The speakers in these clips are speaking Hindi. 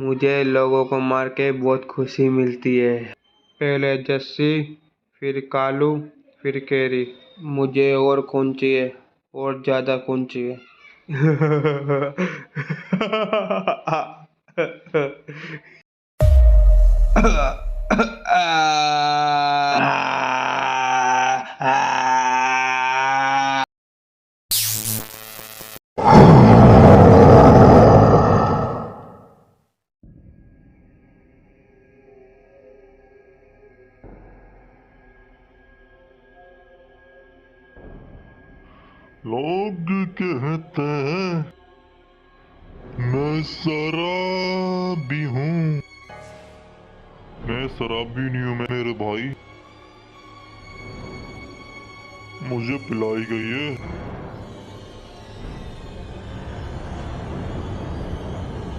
मुझे लोगों को मार के बहुत खुशी मिलती है। पहले जस्सी, फिर कालू, फिर कैरी। मुझे और खून चाहिए, और ज्यादा खून चाहिए। लोग कहते हैं मैं शराबी हूँ। मैं शराबी नहीं हूँ मेरे भाई, मुझे पिलाई गई है।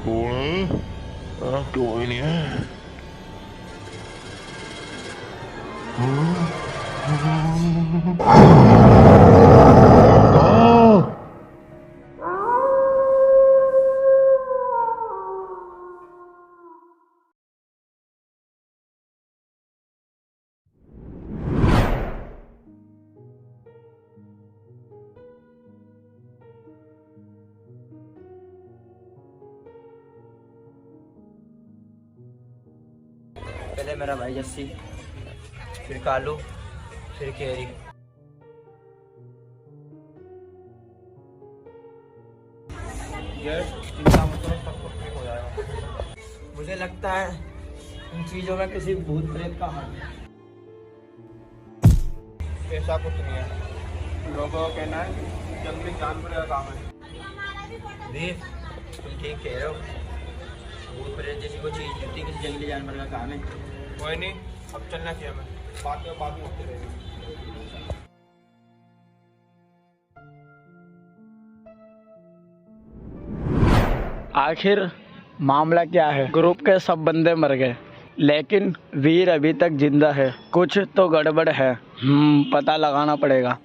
कौन है? कोई नहीं है। पहले मेरा भाई जस्सी, फिर कालू, फिर कैरी। चिंता मत करो, सब कुछ ठीक हो जाएगा। मुझे लगता है इन चीजों में किसी भूत प्रेत का हाथ है। ऐसा कुछ नहीं है, लोगों का कहना है कि जंगली जानवर का काम है। वीर, तुम ठीक कह रहे हो। भूत प्रेत जैसी कोई चीज होती है, किसी जंगली जानवर का काम है। कोई नहीं, अब चलना चाहिए हमें। बात में होती रहेगी। आखिर मामला क्या है? ग्रुप के सब बंदे मर गए, लेकिन वीर अभी तक जिंदा है। कुछ तो गड़बड़ है। पता लगाना पड़ेगा।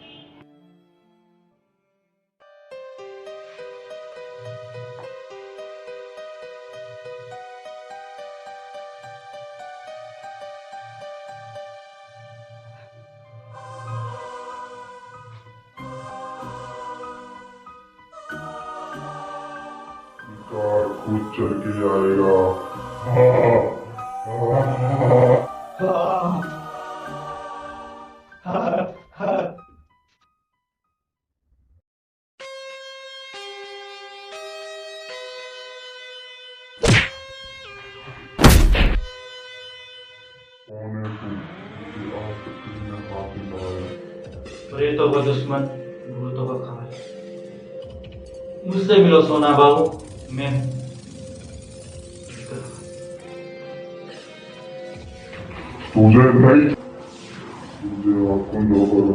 कार खुद चल के आएगा। कौन है तू? मुझे आज तक किसी ने हाथ नहीं लगाया। प्रेतों का दुश्मन, भूतों का खाल। मुझसे मिलो सोना बाबू, मैं तुझे नहीं, तुझे हाथ कौन लगा रहा?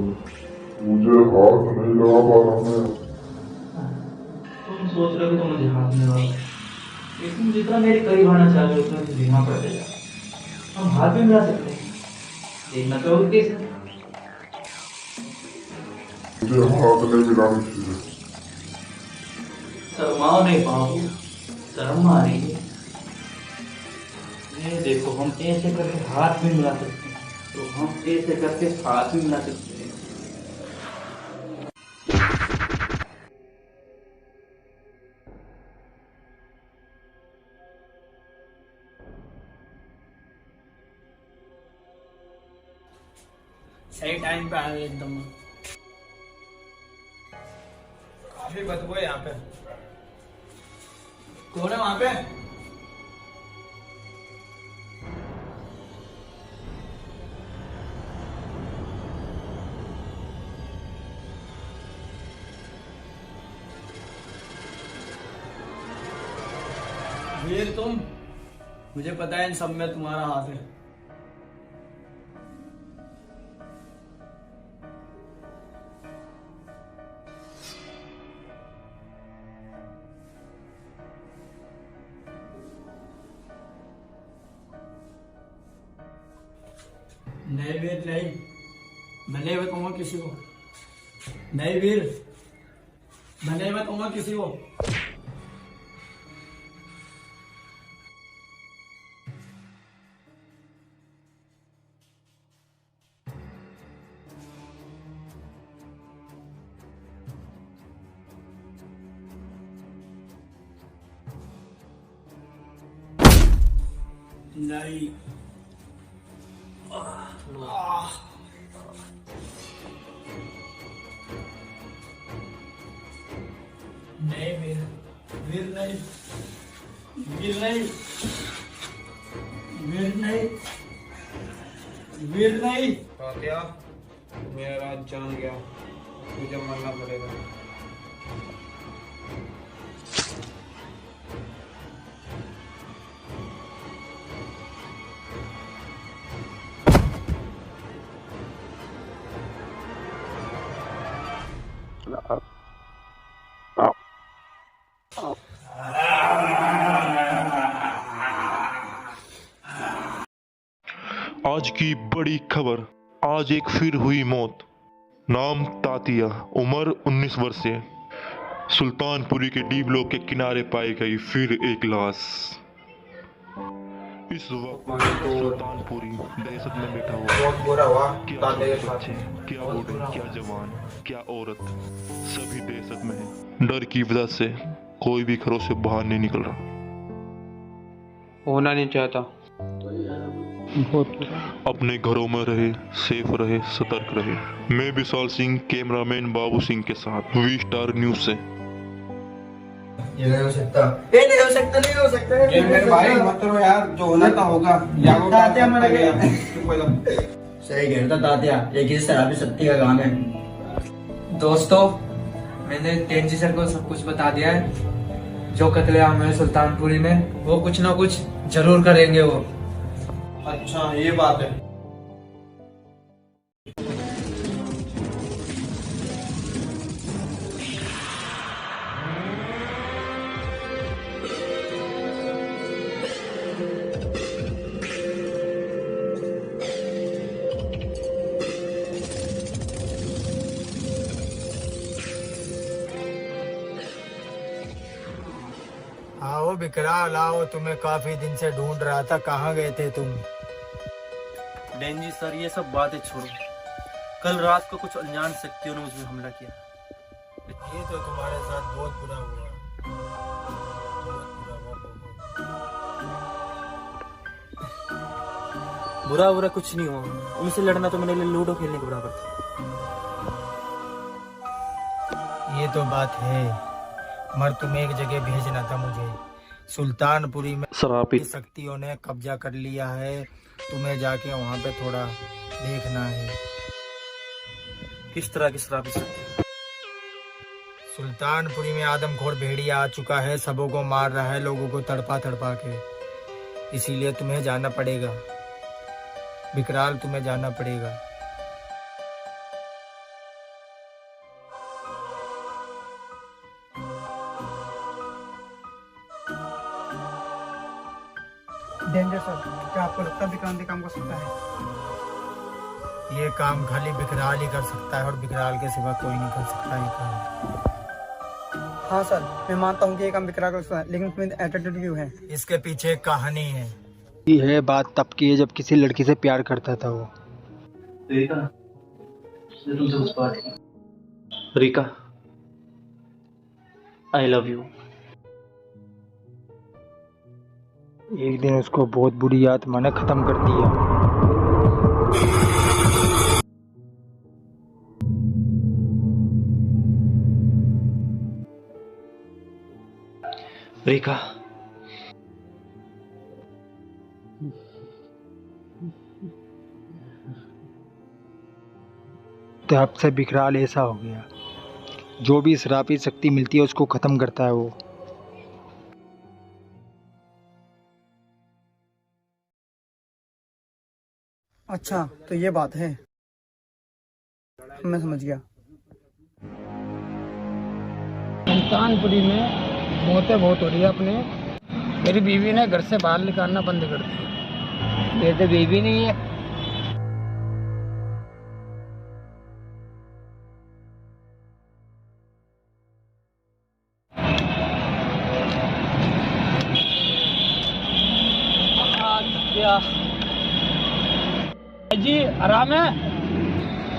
मुझे हाथ नहीं लगा पा रहा मैं। तुम सोच रहे हो तो मुझे हाथ में लगाओ, लेकिन जितना मेरे करीब आना चाह रहे हो उतना मुझे धीमा कर देगा। हम हाथ भी मिला सकते हैं, देखना चाहोगे कैसे? मुझे हाथ नहीं मिलानी चाहिए। शर्माओ नहीं बाबू, शर्म आ रही है। ये देखो, हम ऐसे करके हाथ भी मिला सकते हैं, तो हम ऐसे करके हाथ भी मिला सकते हैं। सही टाइम पे आए एकदम। काफी बदबू है यहाँ पे। कौन है वहां पे? वीर तुम, मुझे पता है इन सब में तुम्हारा हाथ है। नहीं वीर नहीं, मैं नहीं बताऊंगा किसी को। नहीं वीर, मैं नहीं बताऊंगा किसी को। नहीं नहीं वीर नहीं वीर नहीं वीर नहीं वीर नहीं। तात्या, मेरा राज जान गया, मुझे मरना पड़ेगा। आज की बड़ी खबर, आज एक फिर हुई मौत। नाम तातिया, उम्र 19 वर्ष है। सुल्तानपुरी के डी ब्लॉक के किनारे पाई गई फिर एक लाश। इस वक्त सुल्तानपुरी दहशत में बैठा हुआ। बहुत बुरा हुआ क्या तात्या के साथ। बच्चे, क्या बूढ़े, क्या जवान, क्या औरत, सभी दहशत में है। डर की वजह से कोई भी घरों से बाहर नहीं निकल रहा। होना नहीं चाहता। अपने घरों में रहे, सेफ रहे, सतर्क रहे। मैं विशाल सिंह, कैमरामैन बाबू सिंह के साथ वी स्टार न्यूज से। ये नहीं हो सकता, ये नहीं हो सकता, नहीं हो सकता। ये मेरे भाई मत करो यार, जो होना था होगा। तात्या मर गया। सही कह रहा था तात्या, ये किस तरह भी सत्य का काम है। दोस्तों, मैंने तेंजी सर को सब कुछ बता दिया है। जो कत्लेआम है सुल्तानपुरी में, वो कुछ ना कुछ जरूर करेंगे वो। अच्छा ये बात है। आओ विकराल आओ, तुम्हें काफी दिन से ढूंढ रहा था, कहाँ गए थे तुम? डेंजी सर, ये सब बातें छोड़ो। कल रात को कुछ अनजान शक्तियों ने मुझ पर हमला किया। ये तो तुम्हारे साथ बहुत बुरा हुआ, बहुत बुरा बुरा कुछ नहीं हुआ। उनसे लड़ना तो मेरे लिए लूडो खेलने के बराबर था। ये तो बात है, मगर तुम्हें एक जगह भेजना था मुझे। सुल्तानपुरी में शराबी शक्तियों ने कब्जा कर लिया है, तुम्हें जाके वहाँ पे थोड़ा देखना है। किस तरह की शराबी शक्ति? सुल्तानपुरी में आदमखोर भेड़िया आ चुका है, सबों को मार रहा है, लोगों को तड़पा तड़पा के। इसीलिए तुम्हें जाना पड़ेगा विकराल, तुम्हें जाना पड़ेगा। डेंजर सर, क्या आपको लगता है विक्रांत ये काम कर सकता है? ये काम खाली विकराल ही कर सकता है और विकराल के सिवा कोई नहीं कर सकता ये काम। हाँ सर, मैं मानता हूँ कि ये काम विकराल कर सकता है, लेकिन उसमें एटीट्यूड क्यों है? इसके पीछे एक कहानी है। ये बात तब की है जब किसी लड़की से प्यार करता था वो। रिका, तुमसे कुछ बात की। Rica, I love you. एक दिन उसको बहुत बुरी आत्मा ने खत्म कर दिया। रिका, तब से विकराल ऐसा हो गया, जो भी श्रापित शक्ति मिलती है उसको खत्म करता है वो। अच्छा तो ये बात है, मैं समझ गया। सुल्तानपुरी में मौतें बहुत हो रही है अपने। मेरी बीवी ने घर से बाहर निकालना बंद कर दिया। ये तो बीवी नहीं है। जी आराम है?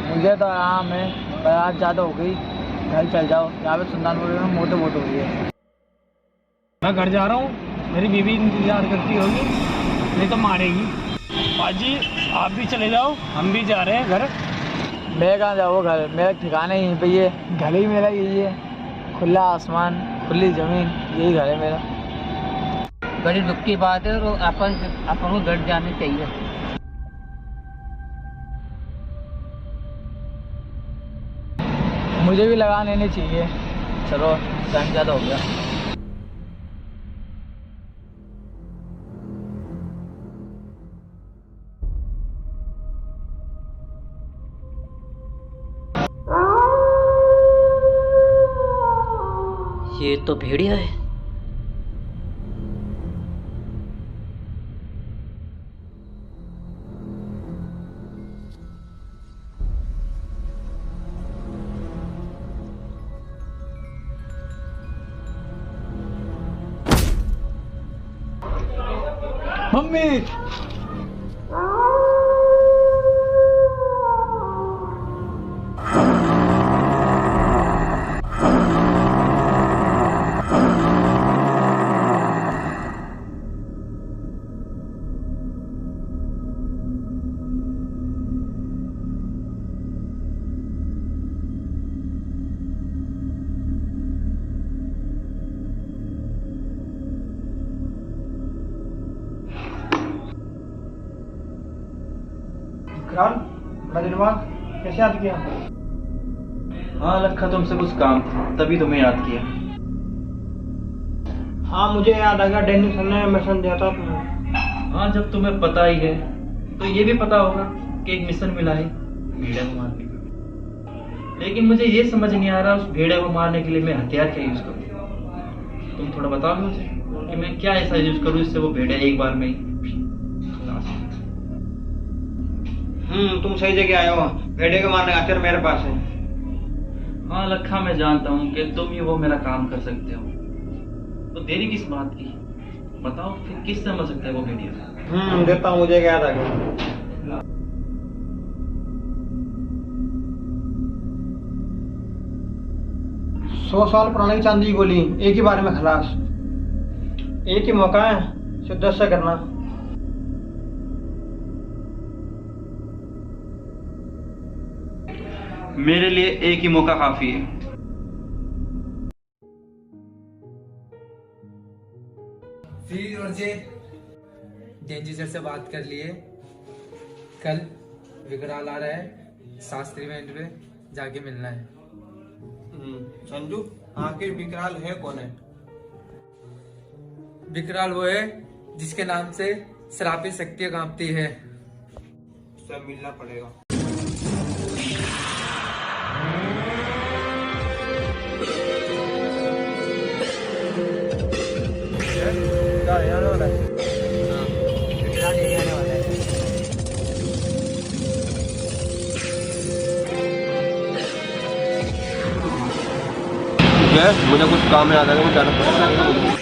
मुझे तो आराम है, पर आज ज़्यादा हो गई। घर चल जाओ, यहाँ पे सुल्तानपुरी में मोटे हो रही है। मैं घर जा रहा हूँ, मेरी बीवी इंतजार करती होगी। नहीं तो मारेगी। बाजी आप भी चले जाओ, हम भी जा रहे हैं घर। मैं कहाँ जाऊँ घर, मेरा ठिकाना यहीं पे ही है। घर ही मेरा यही है, खुला आसमान, खुली ज़मीन, यही घर है मेरा। बड़ी दुख की बात है और अपन को घर जाने चाहिए। मुझे भी लगा लेनी चाहिए। चलो टाइम ज़्यादा हो गया। ये तो भेड़िया है। मम्मी विकराल, बड़ा दिन बाद कैसे याद किया? हाँ लखा, तुमसे कुछ काम था तभी तुम्हें याद किया। हाँ मुझे याद आ गया, डैनी सर ने मिशन दिया था तुम्हें। हाँ जब तुम्हें पता ही है तो ये भी पता होगा कि एक मिशन मिला है भेड़िया को मारने का। लेकिन मुझे ये समझ नहीं आ रहा उस भेड़िया को मारने के लिए मैं हथियार क्या यूज करूँ। तुम थोड़ा बताओ मुझे कि मैं क्या ऐसा यूज करूँ जिससे वो भेड़िया एक बार में ही खलास हो। तुम सही जगह आए हो। भेड़िया को मारने का हथियार मेरे पास है। हाँ लखा, मैं जानता हूँ कि तुम ही वो मेरा काम कर सकते हो, तो देरी किस बात की? बताओ फिर किस समझ सकता है वो भेड़िया? देता हूँ, मुझे याद आ गया। सौ साल पुरानी चांदी की गोली, एक ही बार में खलास। एक ही मौका है, शिद्दत से करना। मेरे लिए एक ही मौका काफी है। फिर और जे डेंजी सर से बात कर लिए, कल विकराल आ रहा है, शास्त्री इवेंट पे जाके मिलना है। संजू, आखिर विकराल है कौन है? विकराल वो है जिसके नाम से श्रापित शक्तियां कांपती है। उससे मिलना पड़ेगा। मुझे कुछ काम याद आ गया, मुझे जाना पड़ेगा।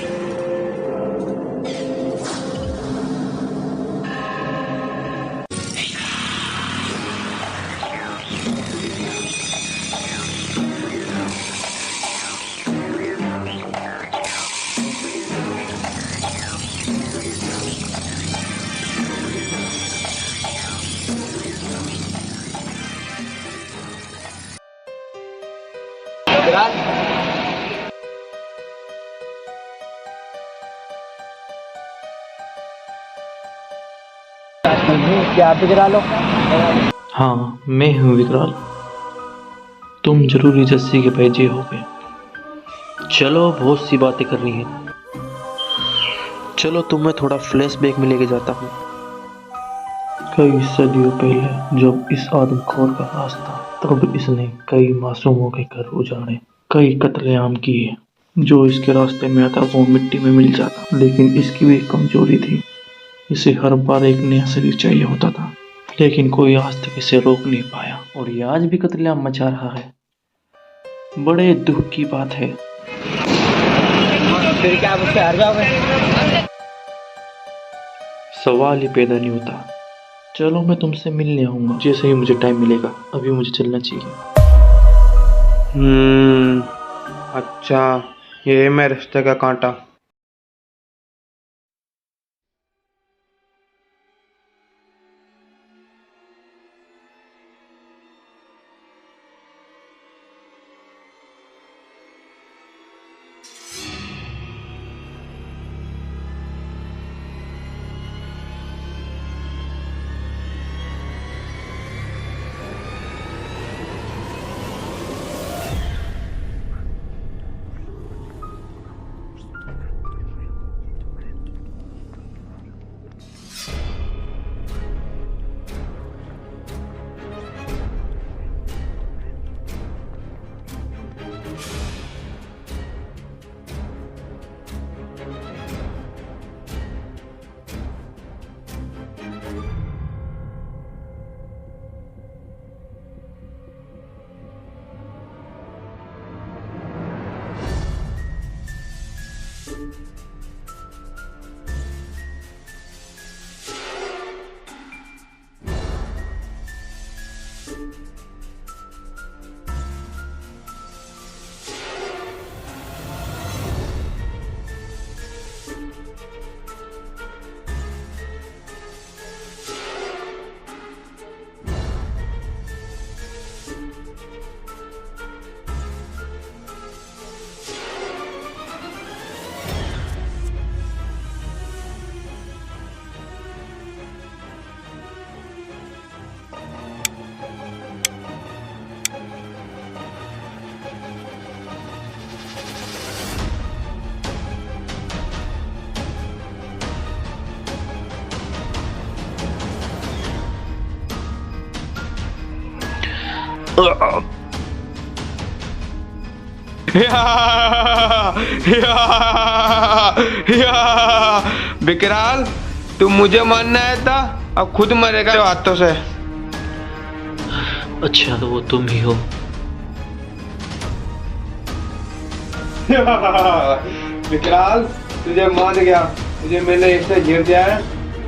क्या आप विकराल हो? हाँ मैं हूँ विकराल। तुम जरूरी जस्सी के भेजे होगे। चलो बहुत सी बातें करनी है। चलो तुम्हें थोड़ा फ्लैशबैक में लेके जाता हूँ। कई सदियों पहले जब इस आदमखोर का राज था, तब इसने कई मासूमों के घर उजाड़े, कई कत्लेआम किए। जो इसके रास्ते में आता वो मिट्टी में मिल जाता। लेकिन इसकी भी एक कमजोरी थी, इसे हर बार एक नया शरीर चाहिए होता था, लेकिन कोई आज तक इसे रोक नहीं पाया। और ये आज भी कत्लेआम मचा रहा है। बड़े दुख की बात है। फिर क्या आप उससे हार जाओगे? सवाल ही पैदा नहीं होता। चलो मैं तुमसे मिलने आऊंगा जैसे ही मुझे टाइम मिलेगा। अभी मुझे चलना चाहिए। अच्छा, ये है मेरे रिश्ते का कांटा। विकराल, तुम मुझे मारना आया था, अब खुद मरेगा हाथों से। अच्छा तो वो तुम ही हो। विकराल, तुझे मान गया, तुझे मैंने इससे घेर दिया है।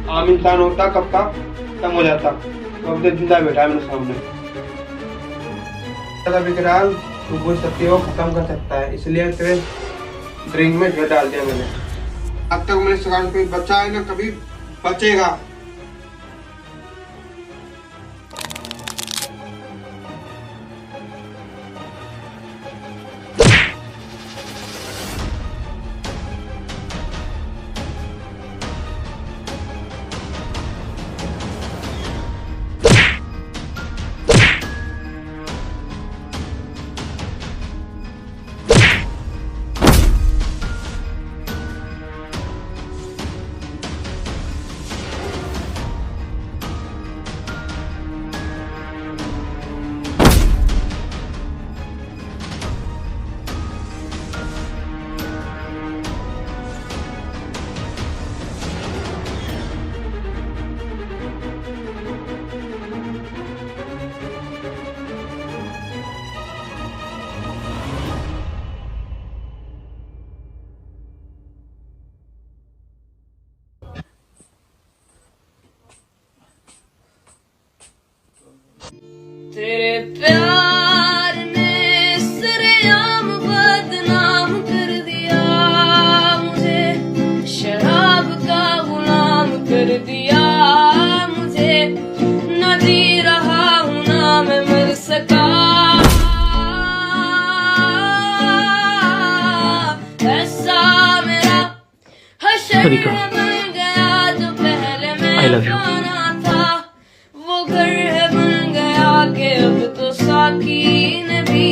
आम इंसान होता कब का खत्म हो जाता, तो अब तक जिंदा बैठा है मेरे सामने। विकराल, तू बुझ सकती हो, खत्म कर सकता है, इसलिए तेरे ड्रिंक में जहर डाल दिया मैंने। अब तक मेरे सगान कोई बच्चा है ना कभी बचेगा। तेरे प्यार ने सरेआम बदनाम कर दिया मुझे, शराब का गुलाम कर दिया मुझे, न जी रहा हूँ ना मैं मर सका। ऐसा मेरा हशर बन गया जो पहले मैं जाना था, वो घर है बन गया कि अब तो साकी ने भी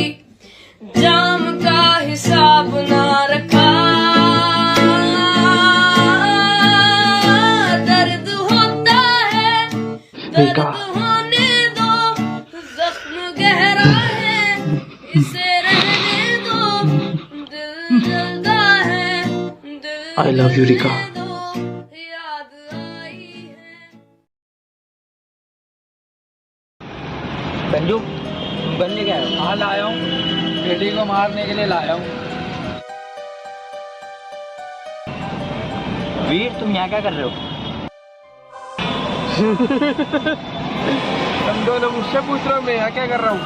जाम का हिसाब ना रखा। दर्द होता है, दर्द होने दो, जख्म गहरा है, इसे रहने दो, दिल जलता है, दिल I love you Rica. Sanju, gun लेके आया हूँ। हाँ लाया हूँ, बेटी को मारने के लिए लाया हूँ। वीर, तुम यहाँ क्या कर रहे हो? तुम दोनों मुझसे पूछ रहे हो मैं यहाँ क्या कर रहा हूँ?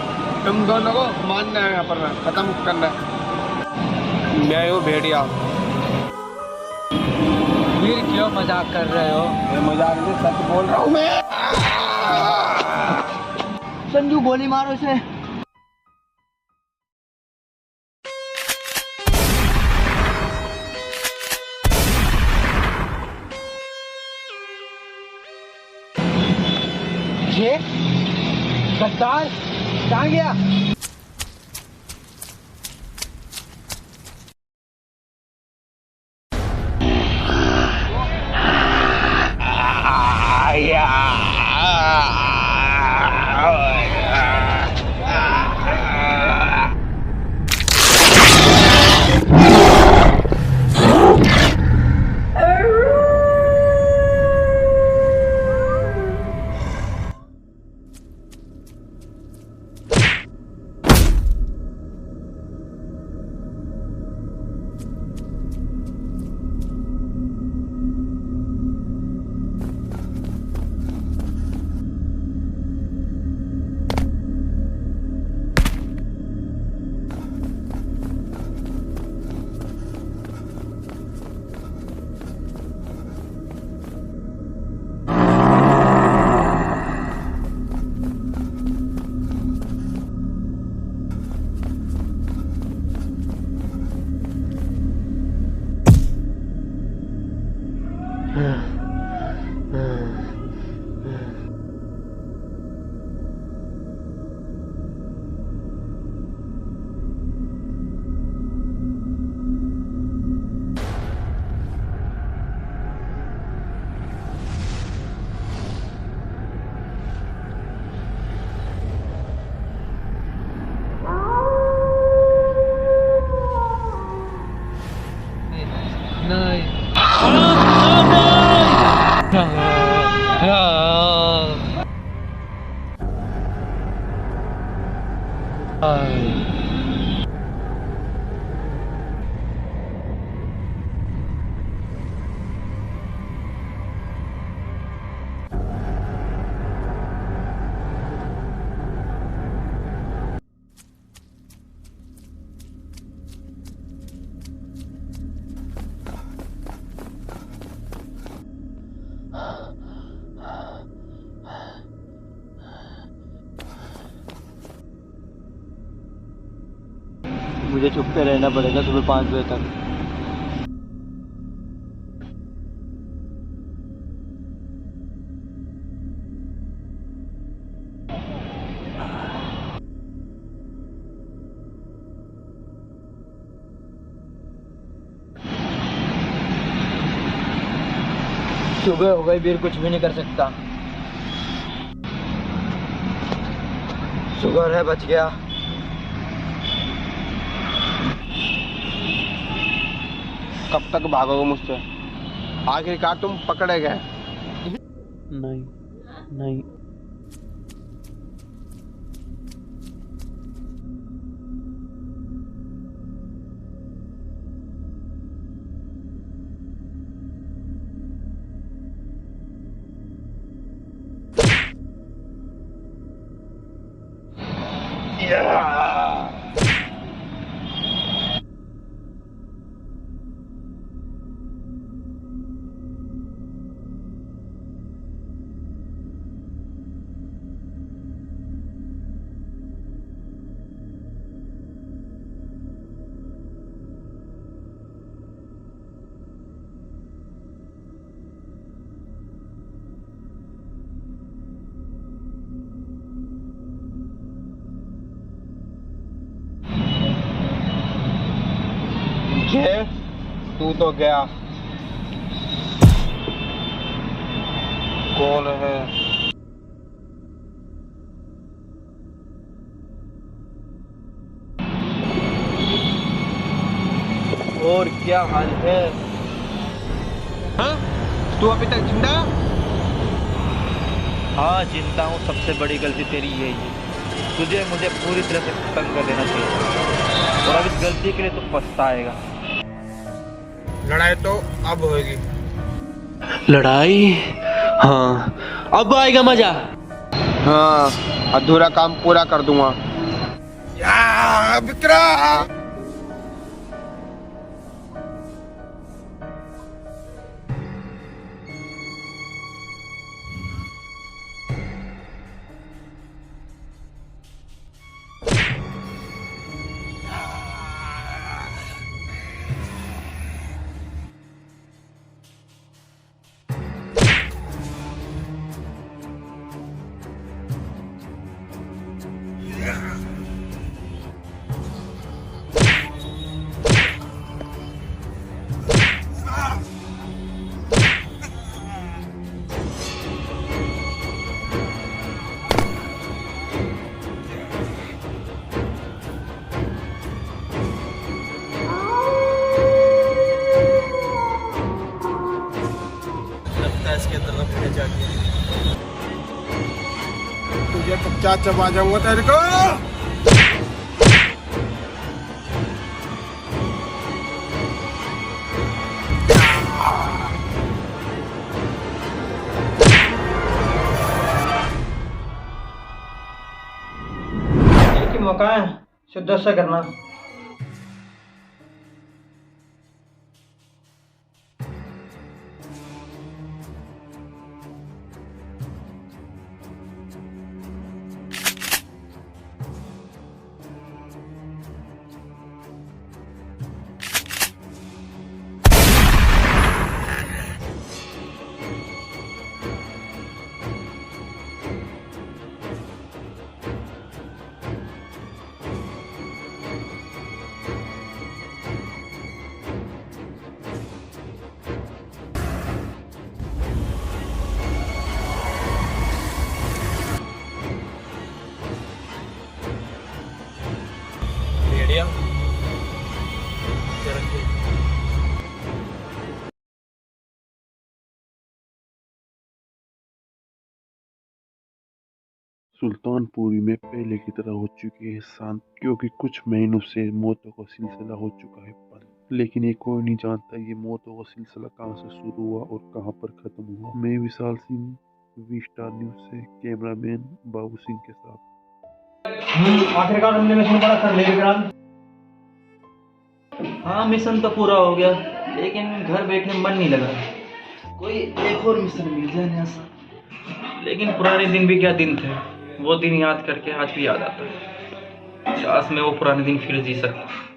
तुम दोनों को मारना है, यहाँ पर खत्म करना है। मैं हूँ भेड़िया। वीर, क्यों मजाक कर रहे हो? मैं मजाक में सच बोल रहा हूँ मैं। संजू, गोली मारो इसे। ये गद्दार कहाँ गया? मुझे चुप पे रहना पड़ेगा सुबह 5 बजे तक। सुबह हो गई, वीर कुछ भी नहीं कर सकता। शुक्र है बच गया। कब तक भागोगे मुझसे? आखिरकार तुम पकड़े गए। नहीं नहीं, ये तू तो गया। कौन है? और क्या हाल है? हाँ? तू अभी तक जिंदा? हाँ जिंदा हूँ। सबसे बड़ी गलती तेरी यही है। तुझे मुझे पूरी तरह से खत्म कर देना चाहिए और अब इस गलती के लिए तू पछताएगा। लड़ाई तो अब होगी। लड़ाई? हाँ, अब आएगा मजा। हाँ, अधूरा काम पूरा कर दूंगा। या विक्रम! इसके तरफ ले जाके तुझे कच्चा चबा जाऊंगा तेरे को। एक ही मौका है, शिद्दत से करना। सुल्तानपुरी में पहले की तरह हो चुकी है शांत, क्योंकि कुछ महीनों से मौतों का सिलसिला हो चुका है बंद। लेकिन ये कोई नहीं जानता ये मौतों का सिलसिला कहाँ से शुरू हुआ और कहाँ पर खत्म हुआ। मैं Vishal Singh, we star news से कैमरामैन बाबू सिंह के साथ। आखिरकार हमने मिशन पूरा कर लिया विक्रांत। हाँ, मिशन तो पूरा हो गया, लेकिन घर बैठने मन नहीं लगा। कोई एक और मिशन मिल जाए नया सा। लेकिन पुराने दिन भी क्या दिन थे, वो दिन याद करके आज भी याद आता है। काश मैं वो पुराने दिन फिर जी सकता।